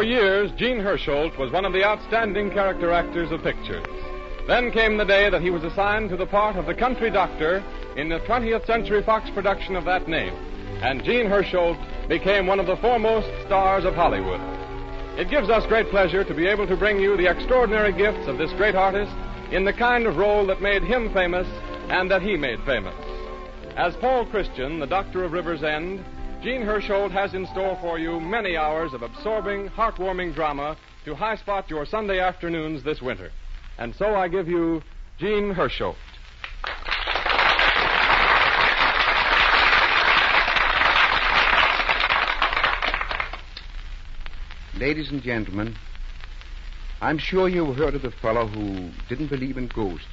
For years, Gene Hersholt was one of the outstanding character actors of pictures. Then came the day that he was assigned to the part of the country doctor in the 20th Century Fox production of that name, and Gene Hersholt became one of the foremost stars of Hollywood. It gives us great pleasure to be able to bring you the extraordinary gifts of this great artist in the kind of role that made him famous and that he made famous. As Paul Christian, the doctor of River's End, Gene Hersholt has in store for you many hours of absorbing, heartwarming drama to high-spot your Sunday afternoons this winter. And so I give you Gene Hersholt. Ladies and gentlemen, I'm sure you've heard of the fellow who didn't believe in ghosts,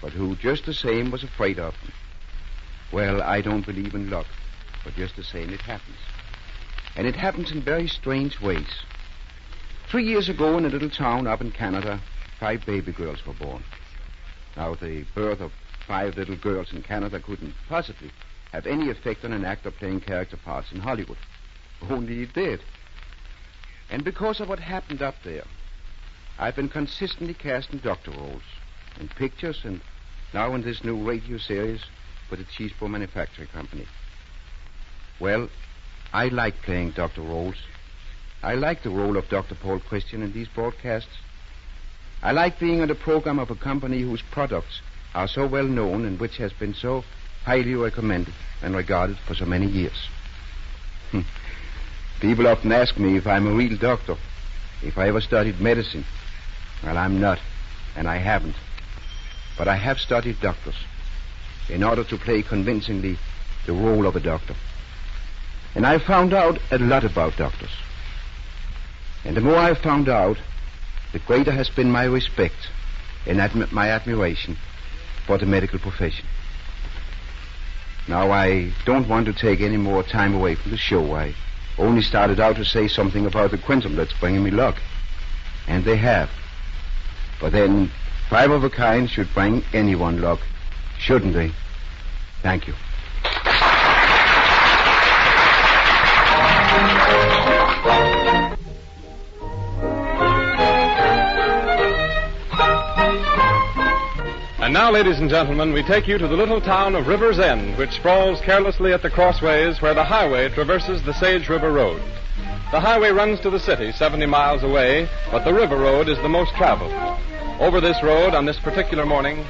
but who just the same was afraid of them. Well, I don't believe in luck, but just the same it happens. And it happens in very strange ways. 3 years ago in a little town up in Canada, 5 baby girls were born. Now, the birth of 5 little girls in Canada couldn't possibly have any effect on an actor playing character parts in Hollywood. Only it did. And because of what happened up there, I've been consistently casting doctor roles in pictures and now in this new radio series for the Cheesebro Manufacturing Company. Well, I like playing doctor roles. I like the role of Dr. Paul Christian in these broadcasts. I like being on the program of a company whose products are so well known and which has been so highly recommended and regarded for so many years. People often ask me if I'm a real doctor, if I ever studied medicine. Well, I'm not, and I haven't. But I have studied doctors in order to play convincingly the role of a doctor. And I found out a lot about doctors. And the more I've found out, the greater has been my respect and my admiration for the medical profession. Now, I don't want to take any more time away from the show. I only started out to say something about the quintuplets bringing me luck. And they have. But then, 5 of a kind should bring anyone luck, shouldn't they? Thank you. And now, ladies and gentlemen, we take you to the little town of River's End, which sprawls carelessly at the crossways where the highway traverses the Sage River Road. The highway runs to the city 70 miles away, but the river road is the most traveled. Over this road, on this particular morning...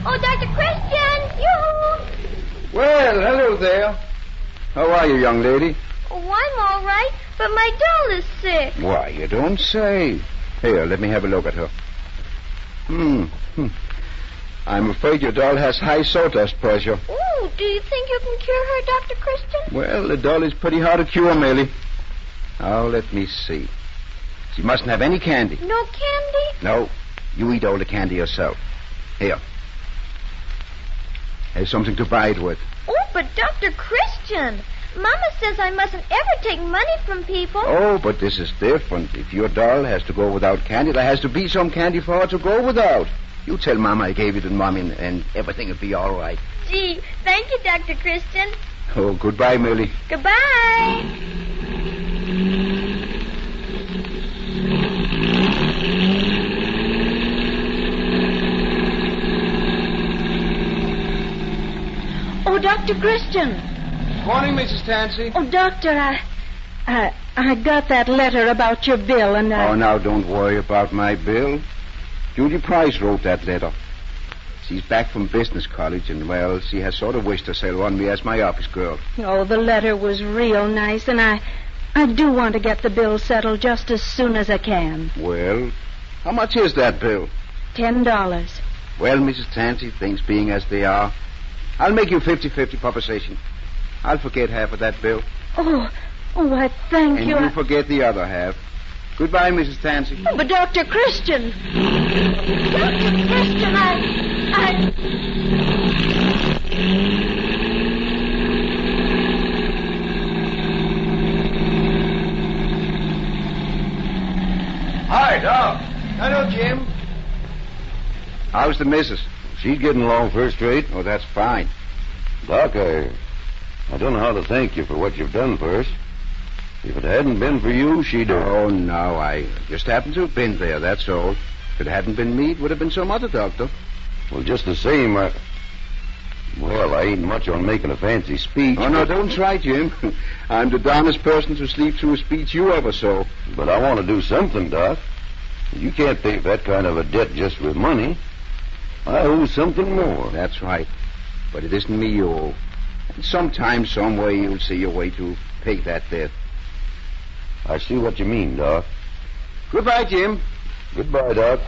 Oh, Dr. Christian! Yoo-hoo! Well, hello there. How are you, young lady? Oh, I'm all right, but my doll is sick. Why, you don't say. Here, let me have a look at her. I'm afraid your doll has high sawdust pressure. Oh, do you think you can cure her, Dr. Christian? Well, the doll is pretty hard to cure, Millie. Now, let me see. She mustn't have any candy. No candy? No. You eat all the candy yourself. Here. Here's something to buy it with. Oh, but Dr. Christian, Mama says I mustn't ever take money from people. Oh, but this is different. If your doll has to go without candy, there has to be some candy for her to go without. You tell Mama I gave you the money and everything will be all right. Gee, thank you, Dr. Christian. Oh, goodbye, Millie. Goodbye. Oh, Dr. Christian. Morning, Mrs. Tansy. Oh, Doctor, I got that letter about your bill and Oh, now don't worry about my bill. Judy Price wrote that letter. She's back from business college and, well, she has sort of wished herself on me as my office girl. Oh, the letter was real nice, and I do want to get the bill settled just as soon as I can. Well, how much is that bill? $10. Well, Mrs. Tansy, things being as they are, I'll make you 50-50 proposition. I'll forget half of that bill. Oh, I thank you. And you forget the other half. Goodbye, Mrs. Tansy. Oh, but Dr. Christian. Dr. Christian, Hi, Doc. Hello, Jim. How's the missus? She's getting along first rate. Oh, that's fine. Doc, I don't know how to thank you for what you've done for us. If it hadn't been for you, she'd have... Oh, no, I just happened to have been there, that's all. If it hadn't been me, it would have been some other doctor. Well, just the same, Well, I ain't much on making a fancy speech. Oh, no, don't try, Jim. I'm the darnest person to sleep through a speech you ever saw. But I want to do something, Doc. You can't pay that kind of a debt just with money. I owe something more. That's right. But it isn't me you owe. And sometime, some way, you'll see your way to pay that debt. I see what you mean, Doc. Goodbye, Jim. Goodbye, Doc.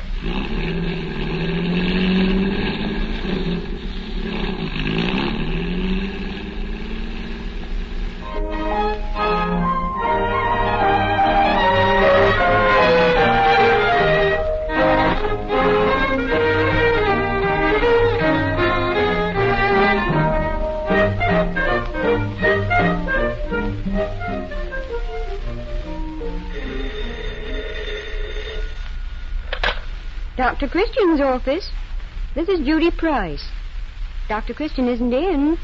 Dr. Christian's office. This is Judy Price. Dr. Christian isn't in.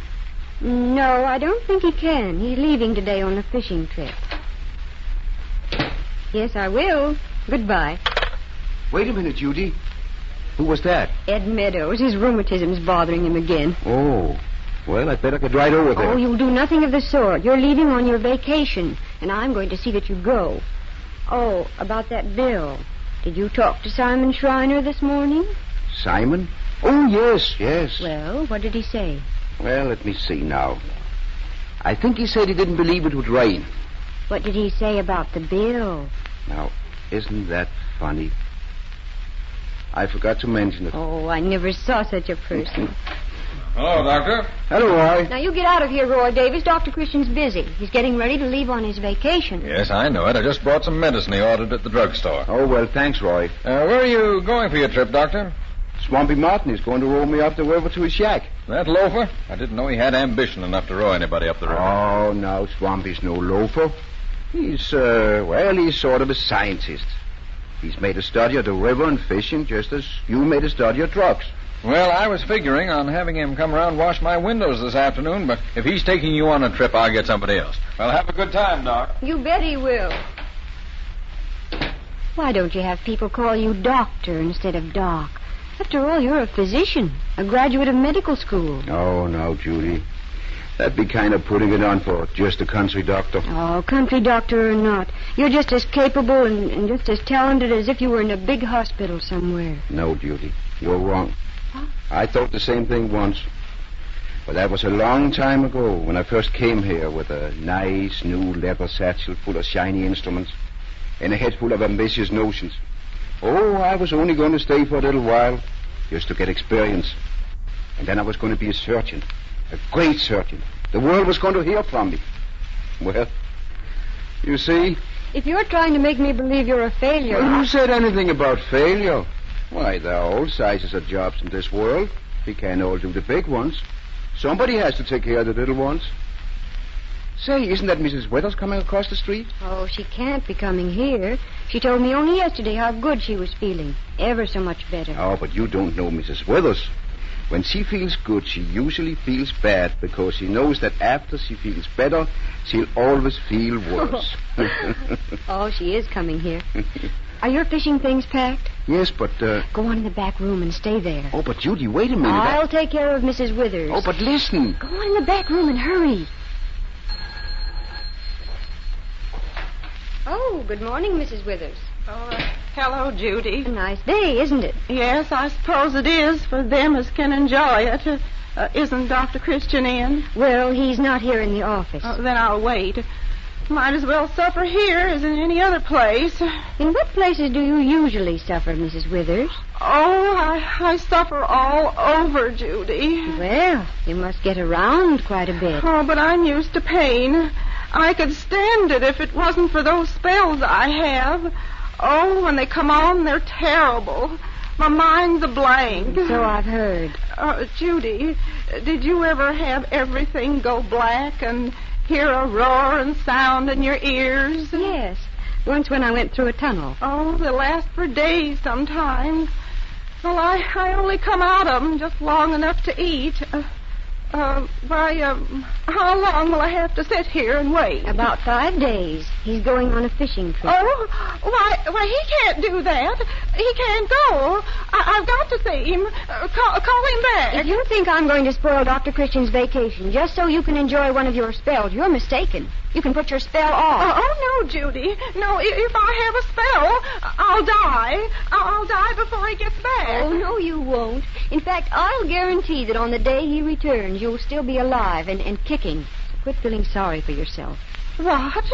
No, I don't think he can. He's leaving today on a fishing trip. Yes, I will. Goodbye. Wait a minute, Judy. Who was that? Ed Meadows. His rheumatism's bothering him again. Oh. Well, I'd better get right over there. Oh, you'll do nothing of the sort. You're leaving on your vacation, and I'm going to see that you go. Oh, about that bill. Did you talk to Simon Schreiner this morning? Simon? Oh, yes. Well, what did he say? Well, let me see now. I think he said he didn't believe it would rain. What did he say about the bill? Now, isn't that funny? I forgot to mention it. Oh, I never saw such a person. Hello, Doctor. Hello, Roy. Now, you get out of here, Roy Davis. Dr. Christian's busy. He's getting ready to leave on his vacation. Yes, I know it. I just brought some medicine he ordered at the drugstore. Oh, well, thanks, Roy. Where are you going for your trip, Doctor? Swampy Martin is going to roll me up the river to his shack. That loafer? I didn't know he had ambition enough to row anybody up the river. Oh, no, Swampy's no loafer. He's sort of a scientist. He's made a study of the river and fishing just as you made a study of trucks. Well, I was figuring on having him come around and wash my windows this afternoon, but if he's taking you on a trip, I'll get somebody else. Well, have a good time, Doc. You bet he will. Why don't you have people call you doctor instead of doc? After all, you're a physician, a graduate of medical school. Oh, no, Judy. That'd be kind of putting it on for just a country doctor. Oh, country doctor or not, you're just as capable and just as talented as if you were in a big hospital somewhere. No, Judy, you're wrong. I thought the same thing once. But that was a long time ago when I first came here with a nice new leather satchel full of shiny instruments and a head full of ambitious notions. Oh, I was only going to stay for a little while just to get experience. And then I was going to be a surgeon, a great surgeon. The world was going to hear from me. Well, you see... If you're trying to make me believe you're a failure... Well, who said anything about failure? Why, there are all sizes of jobs in this world. We can't all do the big ones. Somebody has to take care of the little ones. Say, isn't that Mrs. Withers coming across the street? Oh, she can't be coming here. She told me only yesterday how good she was feeling. Ever so much better. Oh, but you don't know Mrs. Withers. When she feels good, she usually feels bad because she knows that after she feels better, she'll always feel worse. Oh, she is coming here. Are your fishing things packed? Yes, but... Go on in the back room and stay there. Oh, but Judy, wait a minute. I'll take care of Mrs. Withers. Oh, but listen. Go on in the back room and hurry. Oh, good morning, Mrs. Withers. Oh, hello, Judy. A nice day, isn't it? Yes, I suppose it is for them as can enjoy it. Isn't Dr. Christian in? Well, he's not here in the office. Then I'll wait. Might as well suffer here as in any other place. In what places do you usually suffer, Mrs. Withers? Oh, I suffer all over, Judy. Well, you must get around quite a bit. Oh, but I'm used to pain. I could stand it if it wasn't for those spells I have. Oh, when they come on, they're terrible. My mind's a blank. So I've heard. Judy, did you ever have everything go black and hear a roar and sound in your ears? Yes. Once when I went through a tunnel. Oh, they last for days sometimes. Well, I only come out of them just long enough to eat. How long will I have to sit here and wait? About 5 days. He's going on a fishing trip. Oh, why, he can't do that. He can't go. I've got to see him. Call him back. If you think I'm going to spoil Dr. Christian's vacation just so you can enjoy one of your spells, you're mistaken. You can put your spell off. Oh, no, Judy. No, if I have a spell, I'll die. I'll die before he gets back. Oh, no, you won't. In fact, I'll guarantee that on the day he returns, you'll still be alive and kicking. So quit feeling sorry for yourself. What?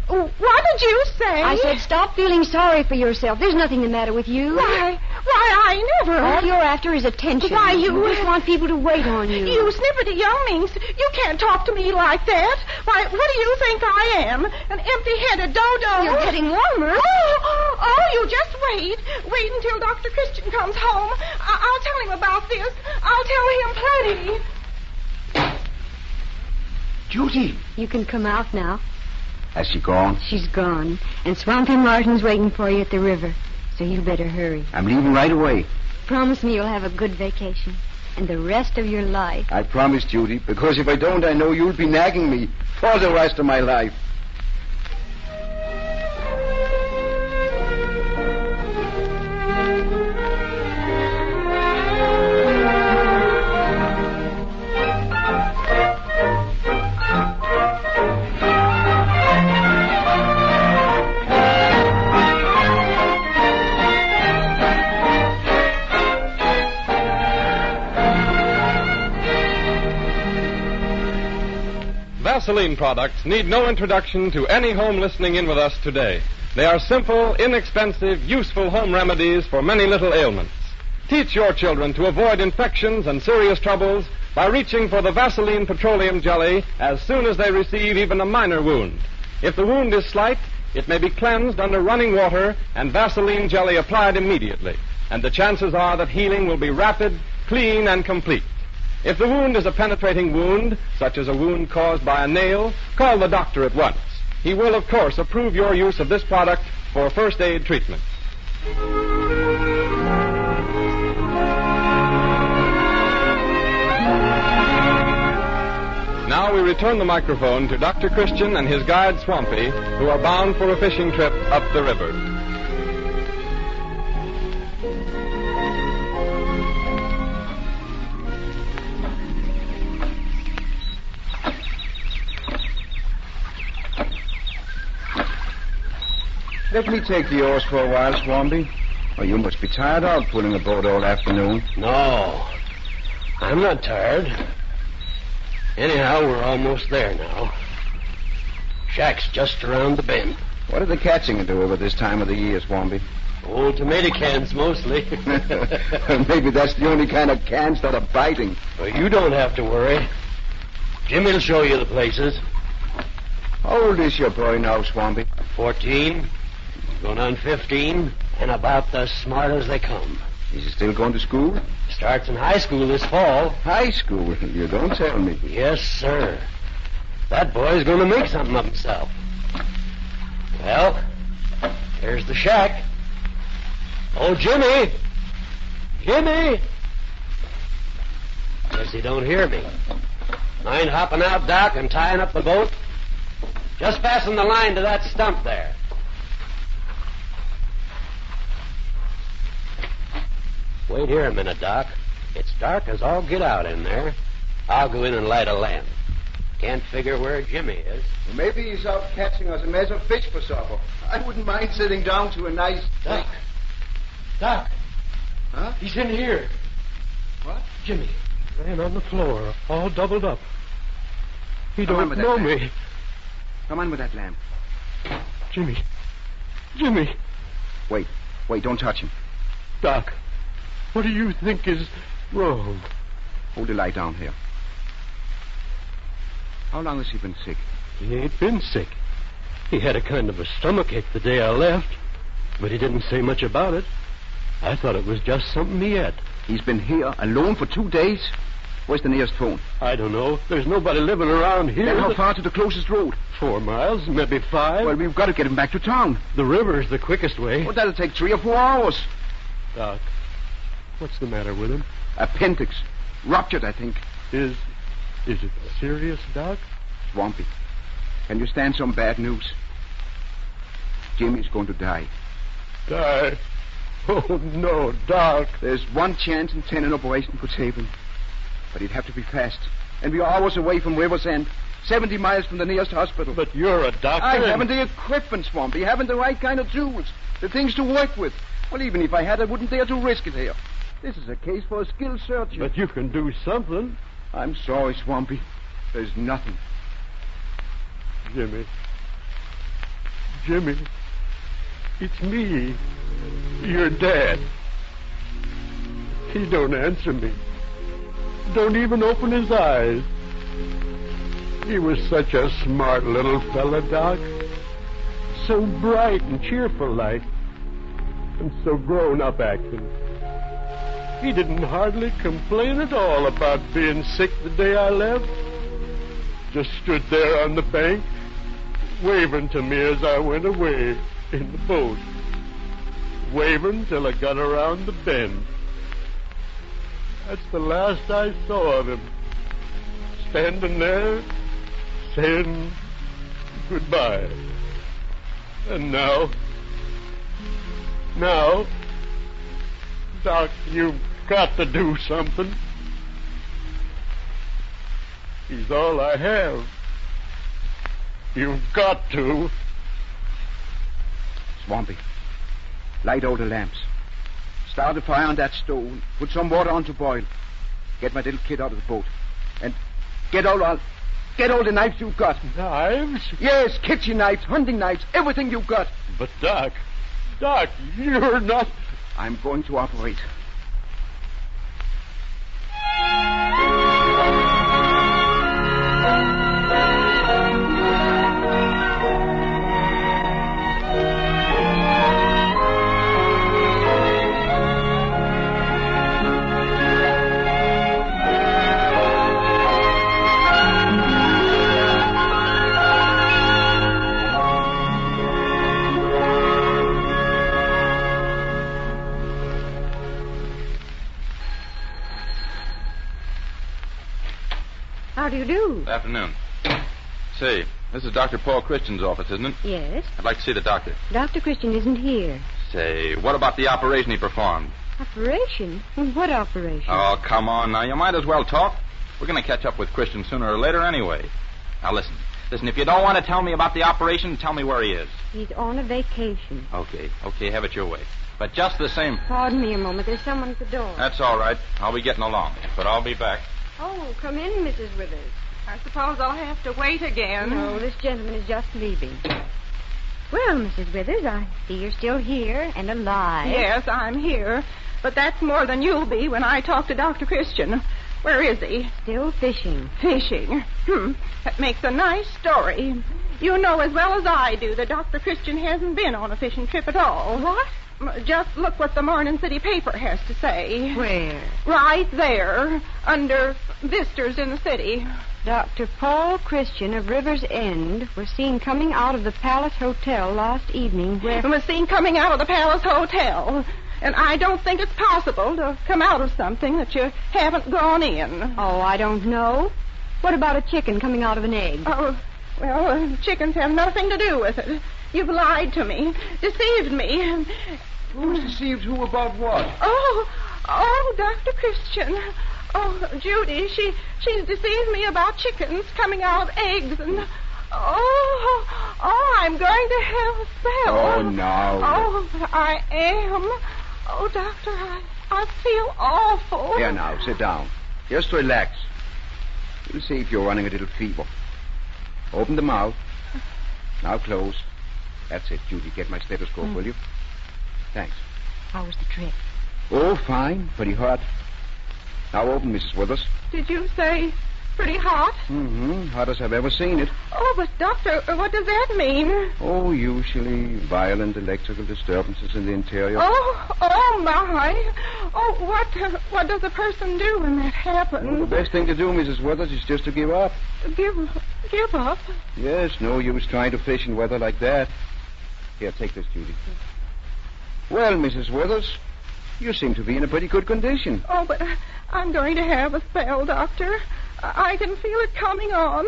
What did you say? I said stop feeling sorry for yourself. There's nothing the matter with you. Why, I never... All you're after is attention. Why, you just want people to wait on you. You snipperty younglings. You can't talk to me like that. Why, what do you think I am? An empty-headed dodo? You're getting warmer. Oh, you just wait. Wait until Dr. Christian comes home. I'll tell him about this. I'll tell him plenty. Judy! You can come out now. Has she gone? She's gone. And Swampy Martin's waiting for you at the river. So you better hurry. I'm leaving right away. Promise me you'll have a good vacation. And the rest of your life. I promise, Judy, because if I don't, I know you'll be nagging me for the rest of my life. Vaseline products need no introduction to any home listening in with us today. They are simple, inexpensive, useful home remedies for many little ailments. Teach your children to avoid infections and serious troubles by reaching for the Vaseline petroleum jelly as soon as they receive even a minor wound. If the wound is slight, it may be cleansed under running water and Vaseline jelly applied immediately, and the chances are that healing will be rapid, clean, and complete. If the wound is a penetrating wound, such as a wound caused by a nail, call the doctor at once. He will, of course, approve your use of this product for first aid treatment. Now we return the microphone to Dr. Christian and his guide, Swampy, who are bound for a fishing trip up the river. Let me take the oars for a while, Swampy. Oh, you must be tired out pulling a boat all afternoon. No, I'm not tired. Anyhow, we're almost there now. Shack's just around the bend. What are the catching do over this time of the year, Swampy? Old tomato cans, mostly. Maybe that's the only kind of cans that are biting. Well, you don't have to worry. Jimmy'll show you the places. How old is your boy now, Swampy? 14. Going on 15, and about as smart as they come. Is he still going to school? Starts in high school this fall. High school? You don't tell me. Yes, sir. That boy's going to make something of himself. Well, here's the shack. Oh, Jimmy! Jimmy! Guess he don't hear me. Mind hopping out, Doc, and tying up the boat? Just fasten the line to that stump there. Wait here a minute, Doc. It's dark as all get out in there. I'll go in and light a lamp. Can't figure where Jimmy is. Well, maybe he's out catching us a mess of fish for supper. I wouldn't mind sitting down to a nice... Doc. Doc. Huh? He's in here. What? Jimmy. Laying on the floor, all doubled up. He Come on don't with that know lamp. me. Come on with that lamp. Jimmy. Jimmy. Wait, don't touch him. Doc. What do you think is wrong? Hold the light down here. How long has he been sick? He ain't been sick. He had a kind of a stomachache the day I left, but he didn't say much about it. I thought it was just something he had. He's been here alone for 2 days? Where's the nearest phone? I don't know. There's nobody living around here. Then how far to the closest road? 4 miles, maybe 5. Well, we've got to get him back to town. The river's the quickest way. Well, that'll take 3 or 4 hours. Doc, what's the matter with him? Appendix. Ruptured, I think. Is it serious, Doc? Swampy. Can you stand some bad news? Jimmy's going to die. Die? Oh, no, Doc. There's 1 chance in 10 an operation could save him. But he'd have to be fast. And we're hours away from River's End. 70 miles from the nearest hospital. But you're a doctor. I haven't the equipment, Swampy. I haven't the right kind of tools. The things to work with. Well, even if I had, I wouldn't dare to risk it here. This is a case for a skilled surgeon. But you can do something. I'm sorry, Swampy. There's nothing. Jimmy. It's me. Your dad. He don't answer me. Don't even open his eyes. He was such a smart little fella, Doc. So bright and cheerful like. And so grown up acting. He didn't hardly complain at all about being sick the day I left. Just stood there on the bank, waving to me as I went away in the boat. Waving till I got around the bend. That's the last I saw of him. Standing there, saying goodbye. And now, Doc, you've got to do something. He's all I have. You've got to. Swampy, light all the lamps. Start a fire on that stove. Put some water on to boil. Get my little kid out of the boat. And get all the knives you've got. Knives? Yes, kitchen knives, hunting knives, everything you've got. But, Doc, you're not... I'm going to operate. How do you do? Good afternoon. Say, this is Dr. Paul Christian's office, isn't it? Yes. I'd like to see the doctor. Dr. Christian isn't here. Say, what about the operation he performed? Operation? What operation? Oh, come on now. You might as well talk. We're going to catch up with Christian sooner or later anyway. Now, listen, if you don't want to tell me about the operation, tell me where he is. He's on a vacation. Okay, have it your way. But just the same... Pardon me a moment. There's someone at the door. That's all right. I'll be getting along. But I'll be back. Oh, come in, Mrs. Withers. I suppose I'll have to wait again. No, this gentleman is just leaving. Well, Mrs. Withers, I see you're still here and alive. Yes, I'm here. But that's more than you'll be when I talk to Dr. Christian. Where is he? Still fishing. Fishing? That makes a nice story. You know as well as I do that Dr. Christian hasn't been on a fishing trip at all. What? Just look what the Morning City paper has to say. Where? Right there, under visitors in the city. Dr. Paul Christian of River's End was seen coming out of the Palace Hotel last evening where... Was seen coming out of the Palace Hotel. And I don't think it's possible to come out of something that you haven't gone in. Oh, I don't know. What about a chicken coming out of an egg? Oh, well, chickens have nothing to do with it. You've lied to me, deceived me. Who's deceived who about what? Oh, Dr. Christian. Oh, Judy, she's deceived me about chickens coming out of eggs and... Oh, I'm going to have a spell. Oh, no. Oh, but I am. Oh, Doctor, I feel awful. Here now, sit down. Just relax. We'll see if you're running a little fever. Open the mouth. Now close. That's it, Judy. Get my stethoscope, will you? Thanks. How was the trip? Oh, fine. Pretty hot. Now open, Mrs. Withers. Did you say Pretty hot? Mm-hmm. Hottest I've ever seen it. Oh, but Doctor, what does that mean? Oh, usually violent electrical disturbances in the interior. Oh, my. Oh, what does a person do when that happens? Well, the best thing to do, Mrs. Withers, is just to give up. Give up? Yes, no use trying to fish in weather like that. Here, take this, Judy. Well, Mrs. Withers, you seem to be in a pretty good condition. Oh, but I'm going to have a spell, Doctor. I can feel it coming on.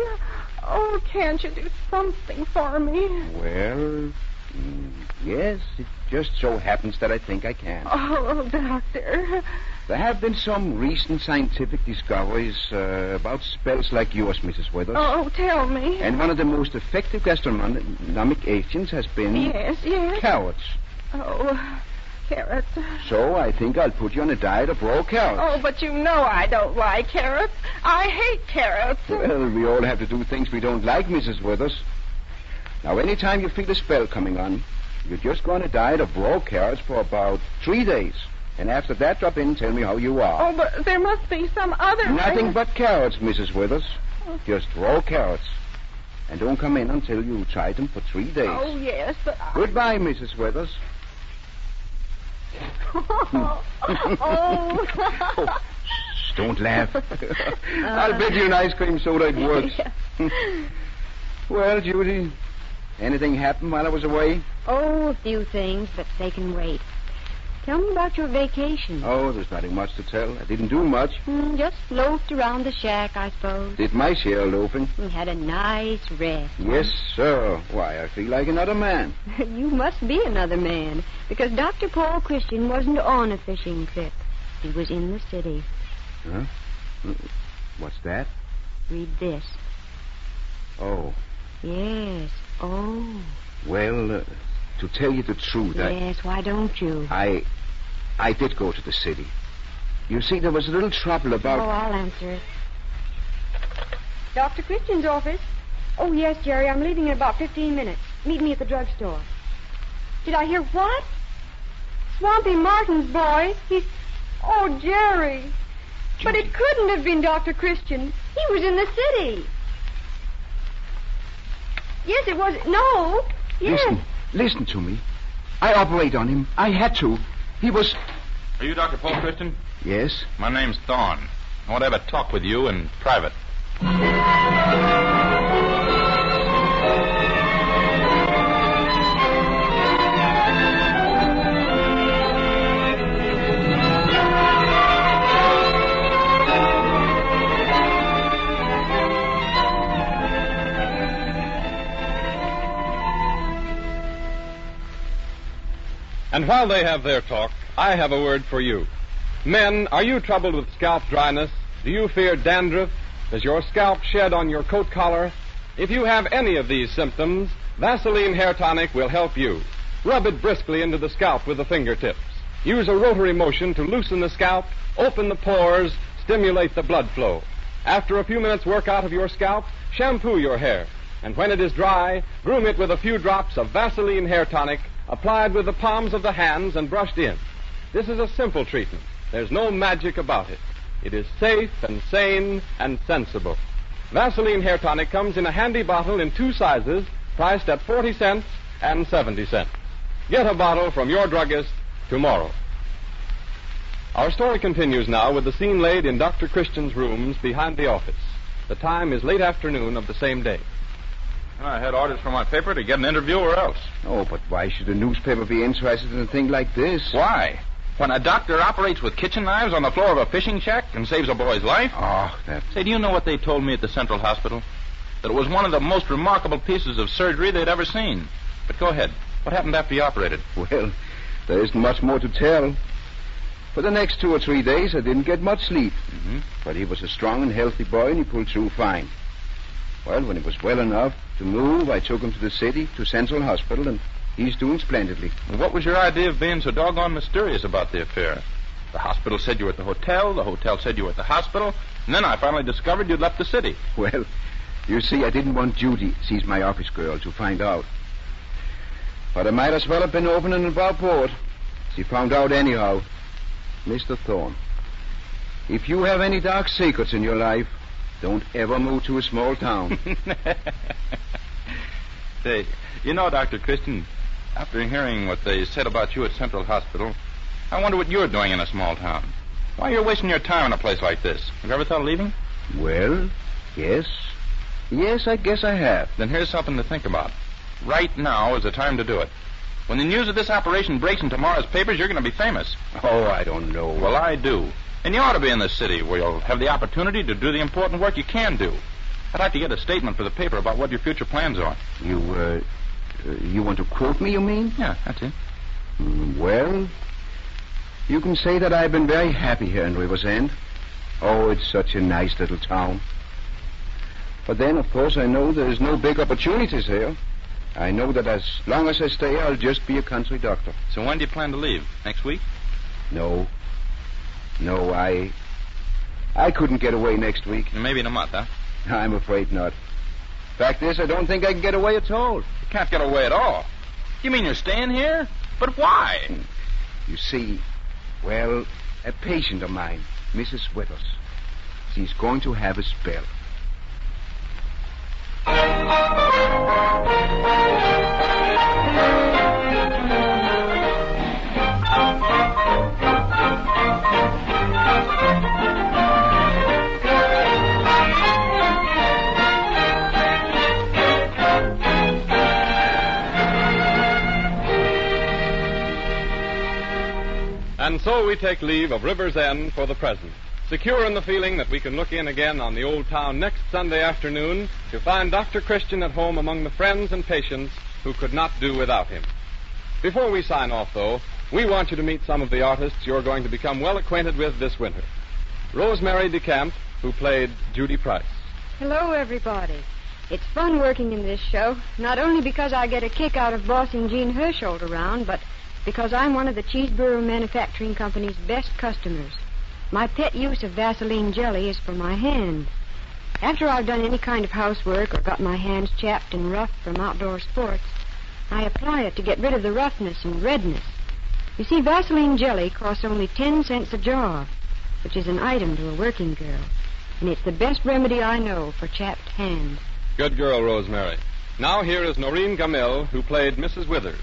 Oh, can't you do something for me? Well, yes, it just so happens that I think I can. Oh, Doctor. There have been some recent scientific discoveries about spells like yours, Mrs. Withers. Oh, tell me. And one of the most effective gastronomic agents has been... Yes. carrots. Oh, carrots. So I think I'll put you on a diet of raw carrots. Oh, but you know I don't like carrots. I hate carrots. Well, we all have to do things we don't like, Mrs. Withers. Now, anytime you feel a spell coming on, you just go on a diet of raw carrots for about 3 days. And after that, drop in and tell me how you are. Oh, but there must be some other... Nothing but carrots, Mrs. Withers. Just raw carrots. And don't come in until you try them for 3 days. Oh, yes, but... Goodbye, Mrs. Withers. Oh. Shh, don't laugh. I'll bet you an ice cream soda it works. Well, Judy, anything happen while I was away? Oh, a few things, but they can wait. Tell me about your vacation. Oh, there's nothing much to tell. I didn't do much. Just loafed around the shack, I suppose. Did my share of loafing. And had a nice rest. Yes, sir. Why, I feel like another man. You must be another man, because Dr. Paul Christian wasn't on a fishing trip. He was in the city. Huh? What's that? Read this. Oh. Yes. Oh. Well, to tell you the truth, Yes, why don't you? I did go to the city. You see, there was a little trouble about... Oh, I'll answer it. Dr. Christian's office? Oh, yes, Jerry, I'm leaving in about 15 minutes. Meet me at the drugstore. Did I hear what? Swampy Martin's boy? He's... Oh, Jerry. But it couldn't have been Dr. Christian. He was in the city. Yes, it was... No. Yes. Listen to me. I operate on him. I had to. He was... Are you Dr. Paul Christian? Yes. My name's Thorne. I want to have a talk with you in private. And while they have their talk, I have a word for you. Men, are you troubled with scalp dryness? Do you fear dandruff? Does your scalp shed on your coat collar? If you have any of these symptoms, Vaseline Hair Tonic will help you. Rub it briskly into the scalp with the fingertips. Use a rotary motion to loosen the scalp, open the pores, stimulate the blood flow. After a few minutes' work out of your scalp, shampoo your hair. And when it is dry, groom it with a few drops of Vaseline Hair Tonic, applied with the palms of the hands and brushed in. This is a simple treatment. There's no magic about it. It is safe and sane and sensible. Vaseline Hair Tonic comes in a handy bottle in 2 sizes, priced at 40 cents and 70 cents. Get a bottle from your druggist tomorrow. Our story continues now with the scene laid in Dr. Christian's rooms behind the office. The time is late afternoon of the same day. I had orders from my paper to get an interview or else. Oh, but why should a newspaper be interested in a thing like this? Why? When a doctor operates with kitchen knives on the floor of a fishing shack and saves a boy's life? Oh, that... Say, do you know what they told me at the Central Hospital? That it was one of the most remarkable pieces of surgery they'd ever seen. But go ahead. What happened after you operated? Well, there isn't much more to tell. For the next 2 or 3 days, I didn't get much sleep. Mm-hmm. But he was a strong and healthy boy, and he pulled through fine. Well, when he was well enough to move, I took him to the city, to Central Hospital, and he's doing splendidly. Well, what was your idea of being so doggone mysterious about the affair? The hospital said you were at the hotel said you were at the hospital, and then I finally discovered you'd left the city. Well, you see, I didn't want Judy, she's my office girl, to find out. But I might as well have been open and about board. She found out anyhow. Mr. Thorne, if you have any dark secrets in your life, Don't ever move to a small town. Say, you know, Dr. Christian, after hearing what they said about you at Central Hospital, I wonder what you're doing in a small town. Why you're wasting your time in a place like this. Have you ever thought of leaving? Well, yes. Yes, I guess I have. Then here's something to think about. Right now is the time to do it. When the news of this operation breaks in tomorrow's papers, you're going to be famous. Oh, I don't know. Well, I do. And you ought to be in the city where you'll have the opportunity to do the important work you can do. I'd like to get a statement for the paper about what your future plans are. You want to quote me, you mean? Yeah, that's it. Well, you can say that I've been very happy here in River's End. Oh, it's such a nice little town. But then, of course, I know there's no big opportunities here. I know that as long as I stay, I'll just be a country doctor. So when do you plan to leave? Next week? No, I couldn't get away next week. Maybe in a month, huh? I'm afraid not. Fact is, I don't think I can get away at all. You can't get away at all. You mean you're staying here? But why? You see, well, a patient of mine, Mrs. Withers, she's going to have a spell. And so we take leave of River's End for the present, secure in the feeling that we can look in again on the old town next Sunday afternoon to find Dr. Christian at home among the friends and patients who could not do without him. Before we sign off, though, we want you to meet some of the artists you're going to become well acquainted with this winter. Rosemary DeCamp, who played Judy Price. Hello, everybody. It's fun working in this show, not only because I get a kick out of bossing Gene Hersholt around, but because I'm one of the Cheeseburger Manufacturing Company's best customers. My pet use of Vaseline jelly is for my hands. After I've done any kind of housework or got my hands chapped and rough from outdoor sports, I apply it to get rid of the roughness and redness. You see, Vaseline jelly costs only 10 cents a jar, which is an item to a working girl, and it's the best remedy I know for chapped hands. Good girl, Rosemary. Now here is Noreen Gamil, who played Mrs. Withers.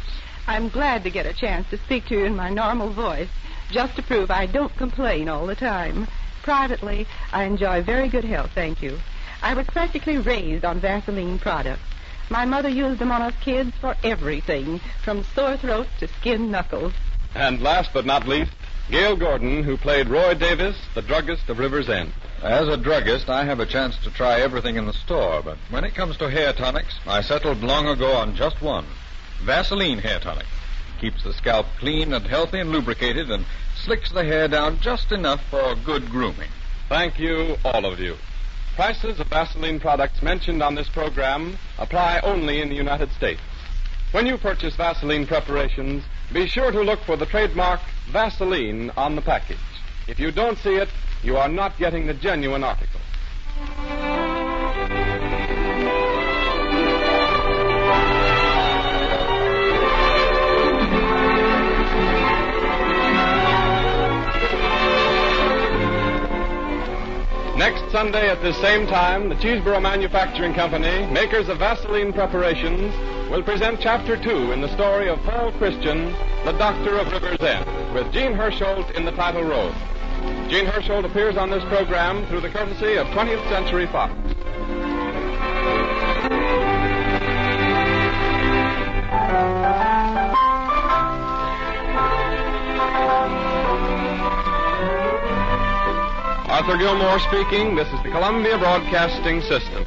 I'm glad to get a chance to speak to you in my normal voice, just to prove I don't complain all the time. Privately, I enjoy very good health, thank you. I was practically raised on Vaseline products. My mother used them on us kids for everything, from sore throat to skinned knuckles. And last but not least, Gail Gordon, who played Roy Davis, the druggist of River's End. As a druggist, I have a chance to try everything in the store, but when it comes to hair tonics, I settled long ago on just one. Vaseline hair tonic. Keeps the scalp clean and healthy and lubricated and slicks the hair down just enough for good grooming. Thank you, all of you. Prices of Vaseline products mentioned on this program apply only in the United States. When you purchase Vaseline preparations, be sure to look for the trademark Vaseline on the package. If you don't see it, you are not getting the genuine article. Next Sunday at this same time, the Cheeseburger Manufacturing Company, makers of Vaseline preparations, will present Chapter 2 in the story of Paul Christian, the Doctor of River's End, with Gene Hersholt in the title role. Gene Hersholt appears on this program through the courtesy of 20th Century Fox. Arthur Gilmore speaking. This is the Columbia Broadcasting System.